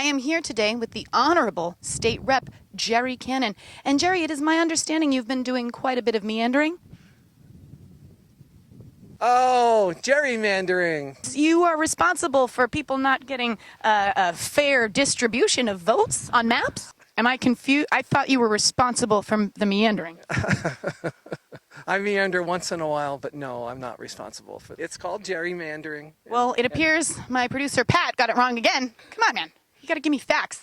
am here today with the Honorable State Rep, Jerry Cannon. And Jerry, it is my understanding you've been doing quite a bit of meandering. Oh, gerrymandering. You are responsible for people not getting a fair distribution of votes on maps? Am I confused? I thought you were responsible for the meandering. I meander once in a while, but no, I'm not responsible for it. It's called gerrymandering. Well, it appears my producer, Pat, got it wrong again. Come on, man. You got to give me facts.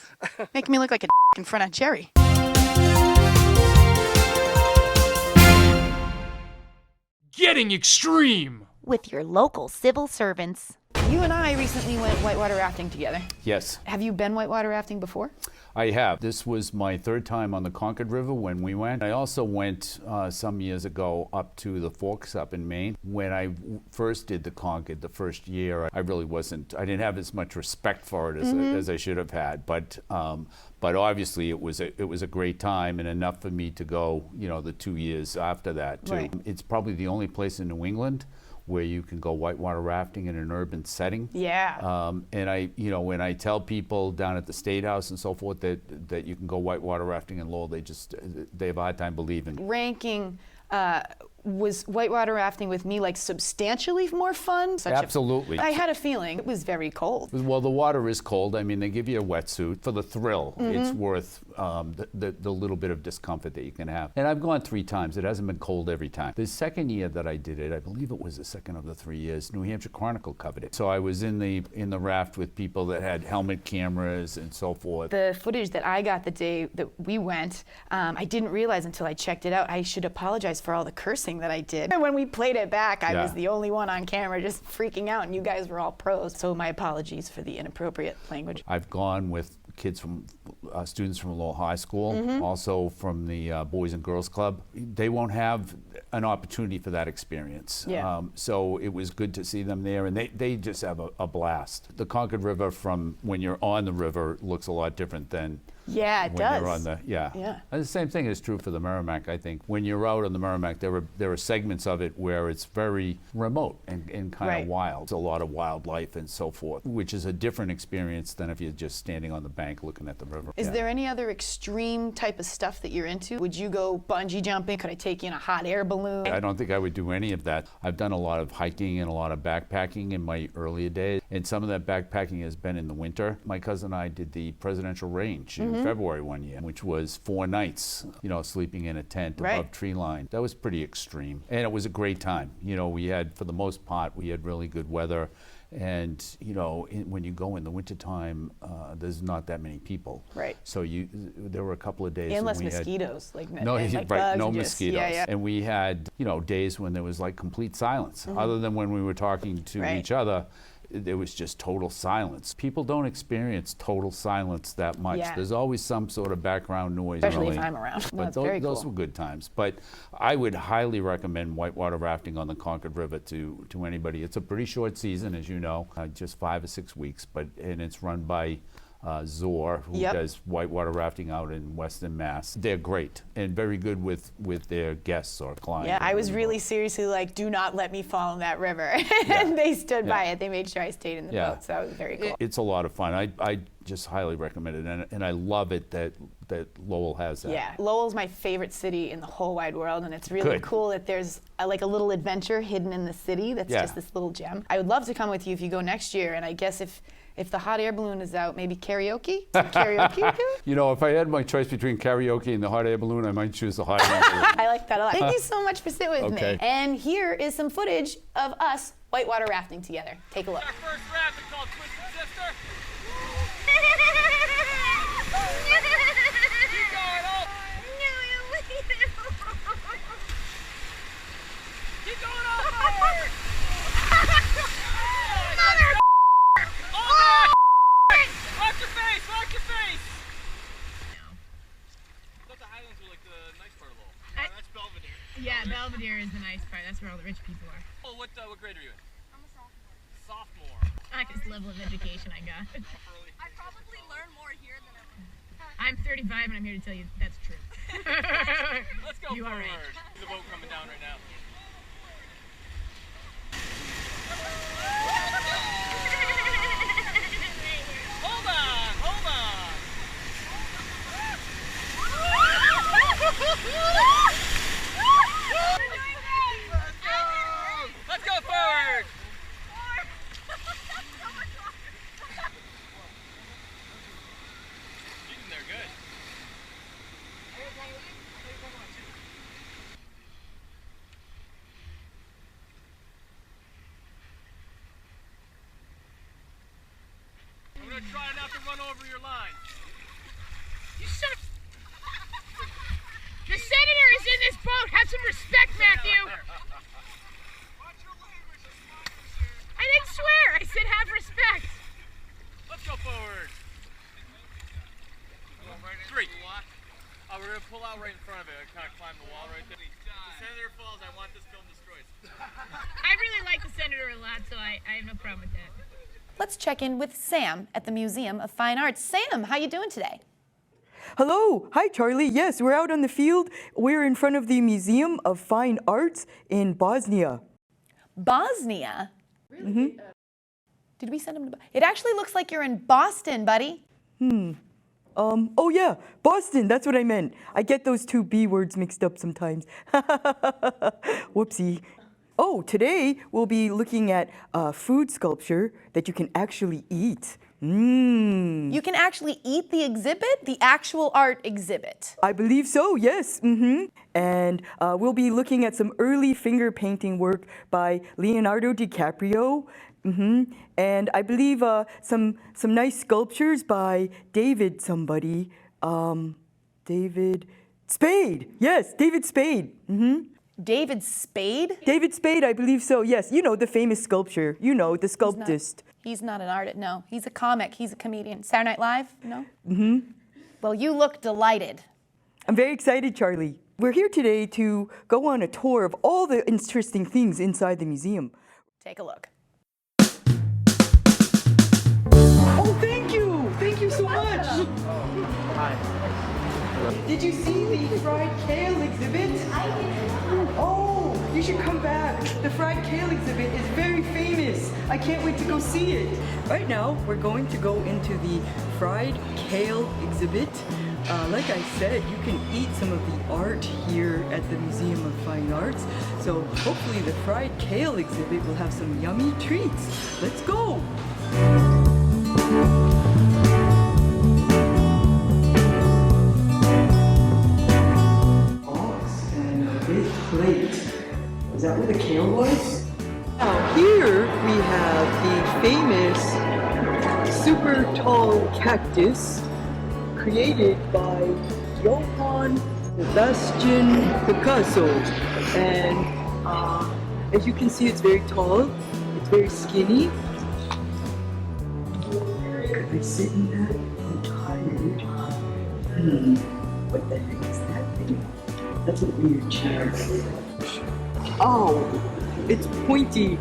Making me look like a in front of Jerry. Getting extreme with your local civil servants. You and I recently went whitewater rafting together. Yes. Have you been whitewater rafting before? I have. This was my third time on the Concord River when we went. I also went some years ago up to the Forks up in Maine. When I first did the Concord the first year, I didn't have as much respect for it as I should have had. But obviously it was a great time, and enough for me to go, the 2 years after that too. Right. It's probably the only place in New England where you can go whitewater rafting in an urban setting. Yeah. And when I tell people down at the State House and so forth that you can go whitewater rafting in Lowell, they have a hard time believing. Ranking, was whitewater rafting with me like substantially more fun? Absolutely. I had a feeling it was very cold. Well, the water is cold. I mean, they give you a wetsuit. For the thrill, it's worth the little bit of discomfort that you can have. And I've gone 3 times. It hasn't been cold every time. The second year that I did it, I believe it was the second of the 3 years, New Hampshire Chronicle covered it. So I was in the raft with people that had helmet cameras and so forth. The footage that I got the day that we went, I didn't realize until I checked it out. I should apologize for all the cursing that I did. And when we played it back, I was the only one on camera just freaking out, and you guys were all pros. So my apologies for the inappropriate language. I've gone with kids from students from Lowell High School, also from the Boys and Girls Club. They won't have an opportunity for that experience. Yeah. So it was good to see them there, and they just have a blast. The Concord River from when you're on the river looks a lot different than when you're on the And the same thing is true for the Merrimack, I think. When you're out on the Merrimack, there are segments of it where it's very remote and kind of wild. It's a lot of wildlife and so forth, which is a different experience than if you're just standing on the bank looking at the river. Is there any other extreme type of stuff that you're into? Would you go bungee jumping? Could I take you in a hot air balloon? I don't think I would do any of that. I've done a lot of hiking and a lot of backpacking in my earlier days, and some of that backpacking has been in the winter. My cousin and I did the Presidential Range in February one year, which was 4 nights, sleeping in a tent above tree line. That was pretty extreme, and it was a great time. We had, for the most part, we had really good weather. And, when you go in the wintertime, there's not that many people. Right. So there were a couple of days. And less mosquitoes. No mosquitoes. Yeah. And we had, days when there was like complete silence. Other than when we were talking to each other, there was just total silence. People don't experience total silence that much. Yeah. There's always some sort of background noise. Especially if I'm around. But those were good times. But I would highly recommend whitewater rafting on the Concord River to anybody. It's a pretty short season, as you know, just 5 or 6 weeks, and it's run by Zor, who does whitewater rafting out in Western Mass. They're great and very good with their guests or clients. Yeah, I was really seriously like, do not let me fall in that river. And they stood by it. They made sure I stayed in the boat, so that was very cool. It's a lot of fun. I just highly recommend it, and I love it that Lowell has that. Yeah, Lowell's my favorite city in the whole wide world, and it's really cool that there's a little adventure hidden in the city that's just this little gem. I would love to come with you if you go next year, and I guess if the hot air balloon is out, maybe karaoke? Some karaoke? If I had my choice between karaoke and the hot air balloon, I might choose the hot air balloon. I like that a lot. Thank you so much for sitting with me. And here is some footage of us whitewater rafting together. Take a look. Our first raft is called Twisted Sister. Keep going up. Keep going up. Watch your face! Watch your face! I thought the Highlands were like the nice part of Lowell. That's Belvedere. Yeah, Belvedere is the nice part. That's where all the rich people are. Oh, what grade are you in? I'm a sophomore. Sophomore. I like this level of education I got. I probably learn more here than I would. I'm 35 and I'm here to tell you that's true. Let's go You are right. There's a boat coming down right now. Hold on! run over your line. You son of... The senator is in this boat. Have some respect, Matthew. Watch your language, it's my sir. I didn't swear. I said have respect. Let's go forward. 3. We're going to pull out right in front of it. Kind of climb the wall right there. The senator falls. I want this film destroyed. I really like the senator a lot, so I have no problem with that. Let's check in with Sam at the Museum of Fine Arts. Sam, how you doing today? Hello. Hi, Charlie. Yes, we're out on the field. We're in front of the Museum of Fine Arts in Bosnia. Bosnia? Really? Did we send him to... It actually looks like you're in Boston, buddy. Oh yeah, Boston, that's what I meant. I get those two B words mixed up sometimes. Whoopsie. Oh, today we'll be looking at food sculpture that you can actually eat. You can actually eat the exhibit, the actual art exhibit. I believe so, yes. And we'll be looking at some early finger painting work by Leonardo DiCaprio. And I believe some nice sculptures by David somebody. David Spade. Yes, David Spade. David Spade? David Spade, I believe so. Yes, you know the famous sculpture. You know, the sculptist. He's not an artist, no. He's a comic, he's a comedian. Saturday Night Live? No? Well, you look delighted. I'm very excited, Charlie. We're here today to go on a tour of all the interesting things inside the museum. Take a look. Oh, thank you! Thank you so much! Did you see the fried kale exhibit? Oh, you should come back. The fried kale exhibit is very famous. I can't wait to go see it. Right now, we're going to go into the fried kale exhibit. Like I said, you can eat some of the art here at the Museum of Fine Arts. So hopefully the fried kale exhibit will have some yummy treats. Let's go! Plate. Is that where the kale was? Now here we have the famous super tall cactus created by Johann Sebastian Picasso. And as you can see, it's very tall, it's very skinny. Could I sit in that? I'm tired. What the heck is that thing? That's a weird chair. Oh, it's pointy.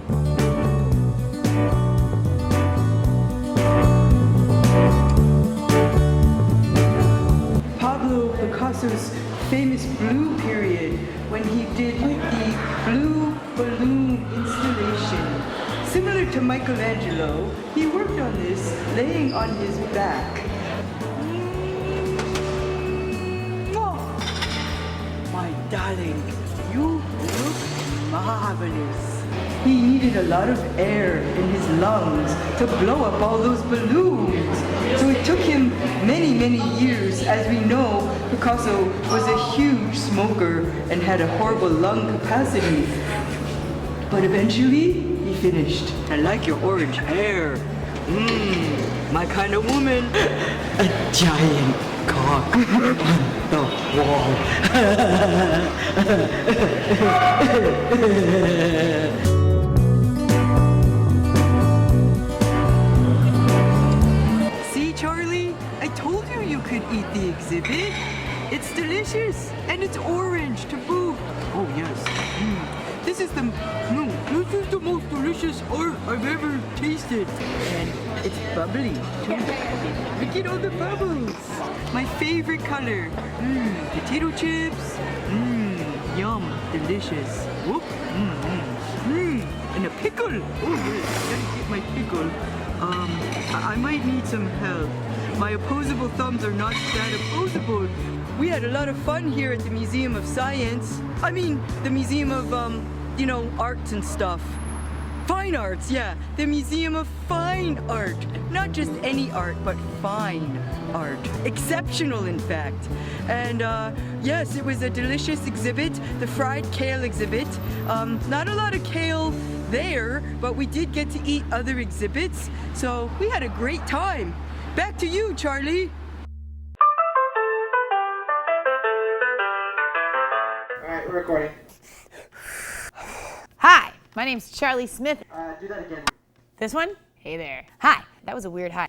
Pablo Picasso's famous blue period, when he did the blue balloon installation. Similar to Michelangelo, he worked on this laying on his back. My darling, you look marvelous. He needed a lot of air in his lungs to blow up all those balloons. So it took him many, many years. As we know, Picasso was a huge smoker and had a horrible lung capacity. But eventually, he finished. I like your orange hair. My kind of woman. A giant cock on the wall. See, Charlie? I told you you could eat the exhibit. It's delicious, and it's orange to boot. Oh yes. This is the most delicious art I've ever tasted. And it's bubbly too. Look at all the bubbles. My favorite color. Potato chips. Yum. Delicious. Whoop. And a pickle. Oh yes, gotta get my pickle. I might need some help. My opposable thumbs are not that opposable. We had a lot of fun here at the Museum of Science. I mean, the Museum of, you know, arts and stuff. Fine arts, yeah. The Museum of Fine Art. Not just any art, but fine art. Exceptional, in fact. And yes, it was a delicious exhibit, the fried kale exhibit. Not a lot of kale there, but we did get to eat other exhibits. So we had a great time. Back to you, Charlie. All right, we're recording. Hi, my name's Charlie Smith. Do that again. This one? Hey there. Hi, that was a weird hi.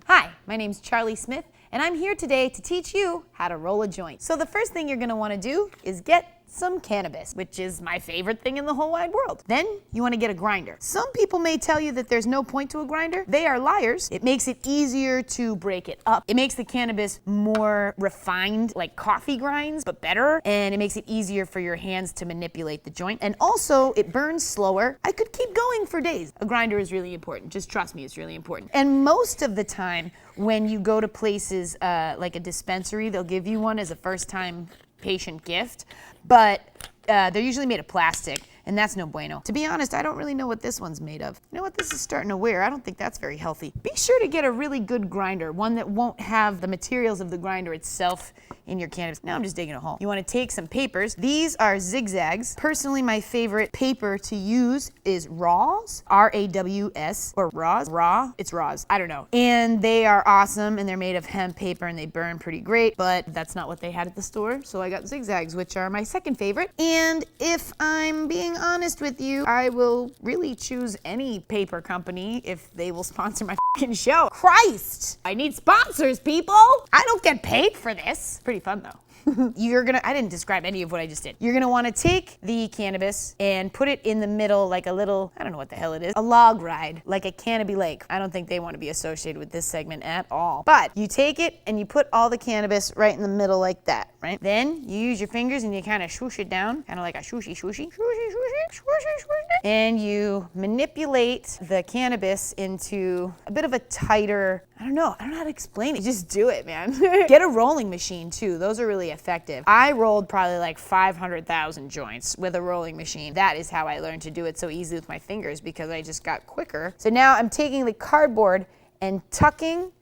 Hi, my name's Charlie Smith, and I'm here today to teach you how to roll a joint. So the first thing you're gonna wanna do is get some cannabis, which is my favorite thing in the whole wide world. Then you wanna get a grinder. Some people may tell you that there's no point to a grinder. They are liars. It makes it easier to break it up. It makes the cannabis more refined, like coffee grinds, but better. And it makes it easier for your hands to manipulate the joint. And also, it burns slower. I could keep going for days. A grinder is really important. Just trust me, it's really important. And most of the time, when you go to places like a dispensary, they'll give you one as a first-time patient gift, but they're usually made of plastic, and that's no bueno. To be honest, I don't really know what this one's made of. You know what, this is starting to wear. I don't think that's very healthy. Be sure to get a really good grinder, one that won't have the materials of the grinder itself in your cannabis. Now I'm just digging a hole. You wanna take some papers. These are zigzags. Personally, my favorite paper to use is Raws, R-A-W-S, or Raws, Raw, it's Raws, I don't know. And they are awesome, and they're made of hemp paper, and they burn pretty great, but that's not what they had at the store, so I got zigzags, which are my second favorite. And if I'm being honest with you, I will really choose any paper company if they will sponsor my fucking show. Christ! I need sponsors, people! I don't get paid for this. Pretty fun though. I didn't describe any of what I just did. You're gonna wanna take the cannabis and put it in the middle like a little, I don't know what the hell it is, a log ride, like a Canopy Lake. I don't think they wanna be associated with this segment at all. But you take it and you put all the cannabis right in the middle like that, right? Then you use your fingers and you kinda swoosh it down, kinda like a swooshy, swooshy, swooshy, swooshy, swooshy, swooshy. And you manipulate the cannabis into a bit of a tighter, I don't know how to explain it. Just do it, man. Get a rolling machine too. Those are really effective. I rolled probably like 500,000 joints with a rolling machine. That is how I learned to do it so easily with my fingers, because I just got quicker. So now I'm taking the cardboard and tucking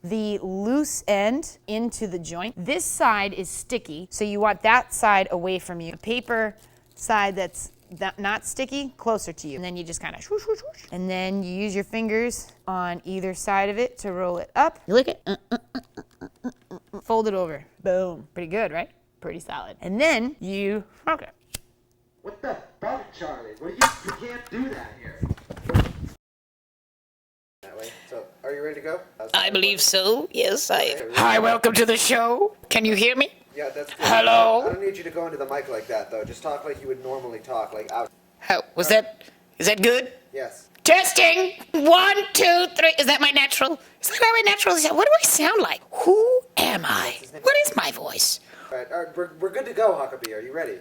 the loose end into the joint. This side is sticky, so you want that side away from you. The paper side that's not sticky, closer to you. And then you just kind of swoosh, swoosh, swoosh. And then you use your fingers on either side of it to roll it up. You lick it, fold it over. Boom. Pretty good, right? Pretty solid. And then you smoke it. What the fuck, Charlie? Well, you can't do that here. That way. So, are you ready to go? I believe so. Yes, Hi, welcome to the show. Can you hear me? Yeah, that's good. Hello? I don't need you to go into the mic like that, though. Just talk like you would normally talk, like out. How is that good? Yes. Testing. 1, 2, 3. Is that my natural? Is that how my natural is? What do I sound like? Who am I? What is my voice? All right, we're good to go, Huckabee. Are you ready?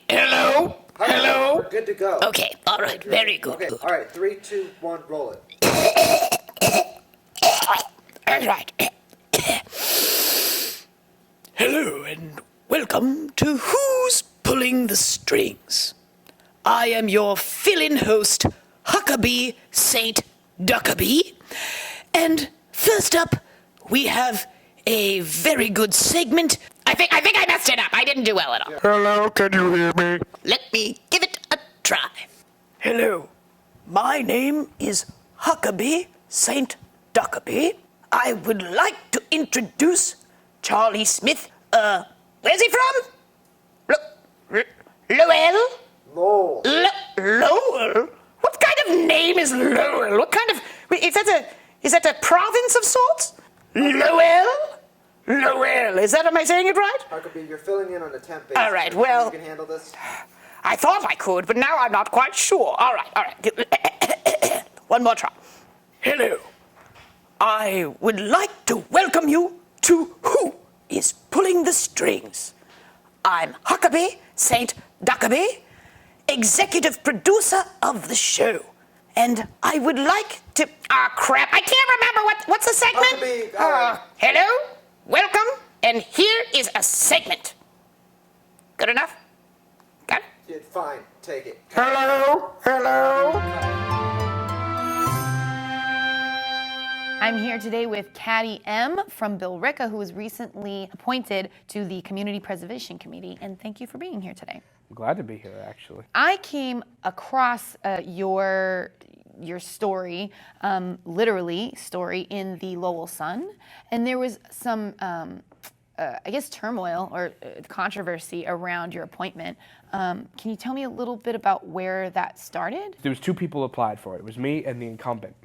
Hello? Hello? We're good to go. Okay, all right, very good. Okay, all right, 3, 2, 1, roll it. All right. Hello and welcome to Who's Pulling the Strings. I am your fill-in host, Huckabee St. Duckabee. And first up, we have a very good segment. I think I messed it up. I didn't do well at all. Yeah. Hello, can you hear me? Let me give it a try. Hello, my name is Huckabee St. Duckabee. I would like to introduce Charlie Smith. Where's he from? Lowell? Lowell. Lowell? What kind of name is Lowell? What kind of... Is that a province of sorts? Lowell? Lowell. Am I saying it right? Huckabee, you're filling in on a temp basis. All right, well... You can handle this? I thought I could, but now I'm not quite sure. All right. One more try. Hello. I would like to welcome you to Who is Pulling the Strings. I'm Huckabee St. Duckabee, executive producer of the show. And I would like to... crap. I can't remember what's the segment? Huckabee, hello, welcome, and here is a segment. Good enough? Got it? Yeah, fine, take it. Hello? I'm here today with Caddy M from Billerica, who was recently appointed to the Community Preservation Committee, and thank you for being here today. I'm glad to be here, actually. I came across your your story, literally story, in the Lowell Sun, and there was some, I guess, turmoil or controversy around your appointment. Can you tell me a little bit about where that started? There was 2 people applied for it. It was me and the incumbent.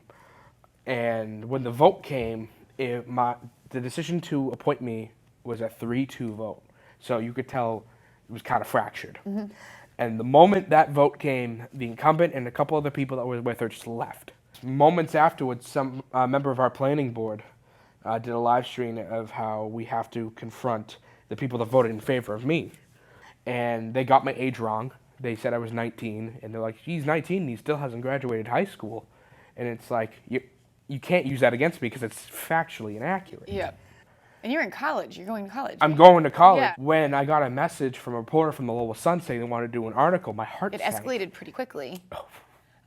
And when the vote came, the decision to appoint me was a 3-2 vote. So you could tell it was kind of fractured. And the moment that vote came, the incumbent and a couple other people that were with her just left. Moments afterwards, some member of our planning board did a live stream of how we have to confront the people that voted in favor of me. And they got my age wrong. They said I was 19, and they're like, he's 19 and he still hasn't graduated high school. And it's like, you can't use that against me because it's factually inaccurate. Yeah. And you're in college. You're going to college. I'm right? going to college. Yeah. When I got a message from a reporter from the Lowell Sun saying they wanted to do an article, my heart It sank. escalated pretty quickly.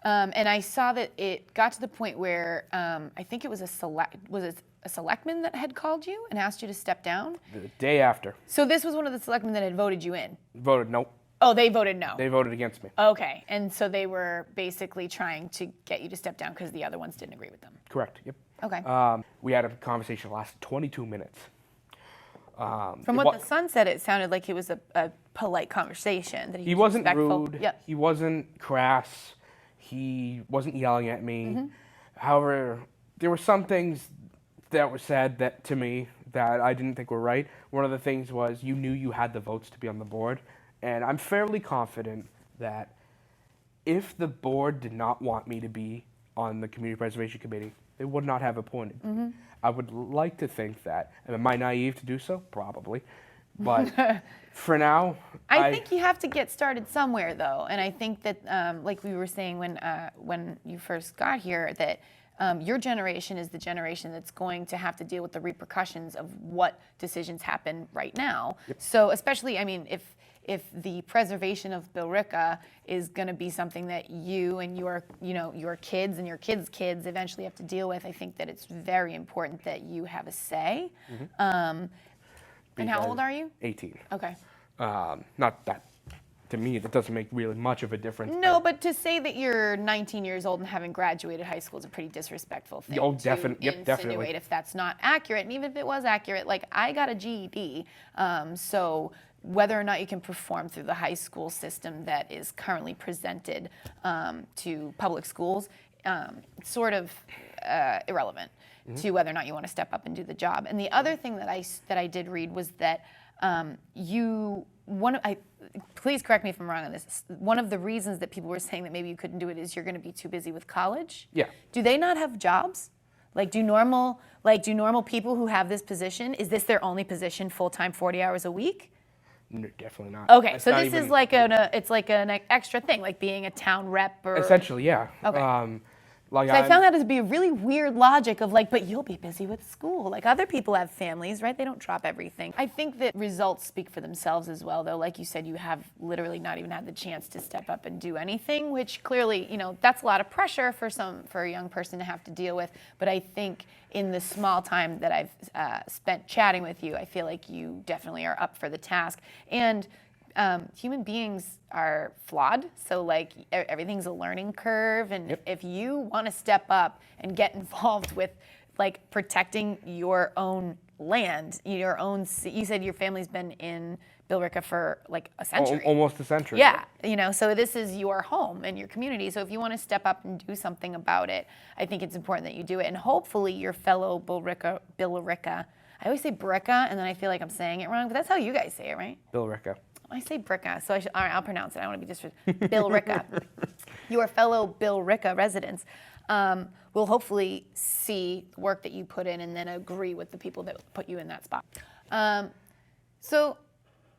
And I saw that it got to the point where I think it was a selectman that had called you and asked you to step down? The day after. So this was one of the selectmen that had voted you in? Voted no. Oh, they voted no. They voted against me. Okay, and so they were basically trying to get you to step down because the other ones didn't agree with them. Correct, yep. Okay. We had a conversation that lasted 22 minutes. From what the Sun said, it sounded like it was a polite conversation. That he wasn't respectful. rude. Yep. He wasn't crass. He wasn't yelling at me. However, there were some things that were said that to me that I didn't think were right. One of the things was you knew you had the votes to be on the board. And I'm fairly confident that if the board did not want me to be on the Community Preservation Committee, they would not have appointed me. I would like to think that. Am I naive to do so? Probably. But for now, I think you have to get started somewhere, though. And I think that, like we were saying when you first got here, that your generation is the generation that's going to have to deal with the repercussions of what decisions happen right now. So especially, I mean, if the preservation of Billerica is going to be something that you and your kids and your kids' kids eventually have to deal with, I think that it's very important that you have a say. And how old are you? 18. Okay. Not that, to me, that doesn't make really much of a difference. No, but to say that you're 19 years old and haven't graduated high school is a pretty disrespectful thing Oh, to definitely. Yep, insinuate definitely. if that's not accurate. And even if it was accurate, like, I got a GED, so whether or not you can perform through the high school system that is currently presented to public schools, sort of irrelevant to whether or not you want to step up and do the job. And the other thing that I did read was that please correct me if I'm wrong on this. One of the reasons that people were saying that maybe you couldn't do it is you're going to be too busy with college. Yeah. Do they not have jobs? Like, do normal people who have this position, is this their only position, full-time, 40 hours a week? No, definitely not. Okay, That's so not this even- is like it's like an extra thing, like being a town rep or. Essentially, yeah. Okay. Like So I found that to be a really weird logic of like, but you'll be busy with school. Like, other people have families, right? They don't drop everything. I think that results speak for themselves as well, though. Like you said, you have literally not even had the chance to step up and do anything, which clearly, that's a lot of pressure for a young person to have to deal with. But I think in the small time that I've spent chatting with you, I feel like you definitely are up for the task. And human beings are flawed, so like everything's a learning curve, and if you want to step up and get involved with like protecting your own land, you said your family's been in Billerica for like a century. Almost a century. Yeah, so this is your home and your community. So if you want to step up and do something about it, I think it's important that you do it. And hopefully your fellow Billerica, I always say Billerica, and then I feel like I'm saying it wrong, but that's how you guys say it, right? Billerica. I say Bricka, so all right, I'll pronounce it. I don't want to be disrespectful. Billerica. Your fellow Billerica residents will hopefully see the work that you put in and then agree with the people that put you in that spot. So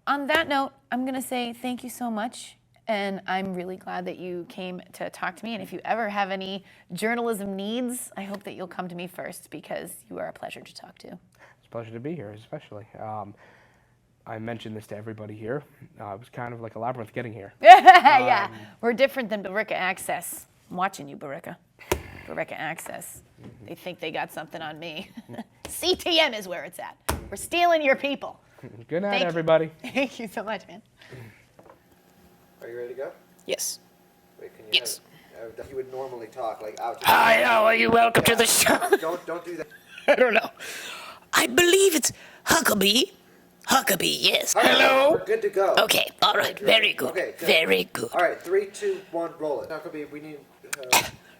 on that note, I'm going to say thank you so much. And I'm really glad that you came to talk to me. And if you ever have any journalism needs, I hope that you'll come to me first, because you are a pleasure to talk to. It's a pleasure to be here, especially. I mentioned this to everybody here. It was kind of like a labyrinth getting here. Yeah, we're different than Billerica Access. I'm watching you, Billerica. Billerica Access. They think they got something on me. CTM is where it's at. We're stealing your people. Good night, Thank you. everybody. Thank you so much, man. Are you ready to go? Yes. Wait, can you Yes. have He would normally talk like out. Hi, how are you? Welcome to the show. Don't do that. I don't know. I believe it's Huckabee. Huckabee, yes. Hello. We're good to go. Okay, all right, very good. Okay, good. Very good. All right, 3, 2, 1, roll it. Huckabee, we need.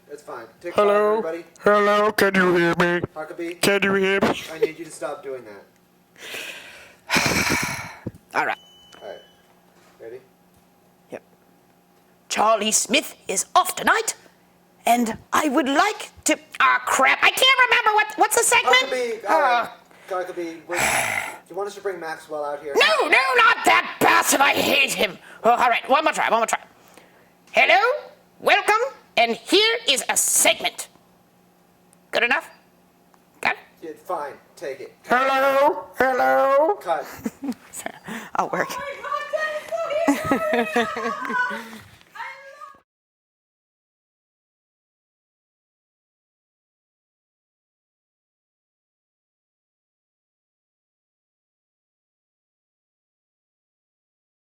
It's fine. Take 5, everybody. Hello, can you hear me? Huckabee, Can you hear me? I need you to stop doing that. All right. All right. Ready? Yep. Charlie Smith is off tonight, and I would like to. Ah, crap! I can't remember what's the segment. Huckabee, all right. Huckabee, you want us to bring Maxwell out here? No, not that bastard! I hate him. Oh, all right, one more try. Hello, welcome, and here is a segment. Good enough? Got it? Yeah, fine. Take it. Hello? Hello? Cut. I'll work.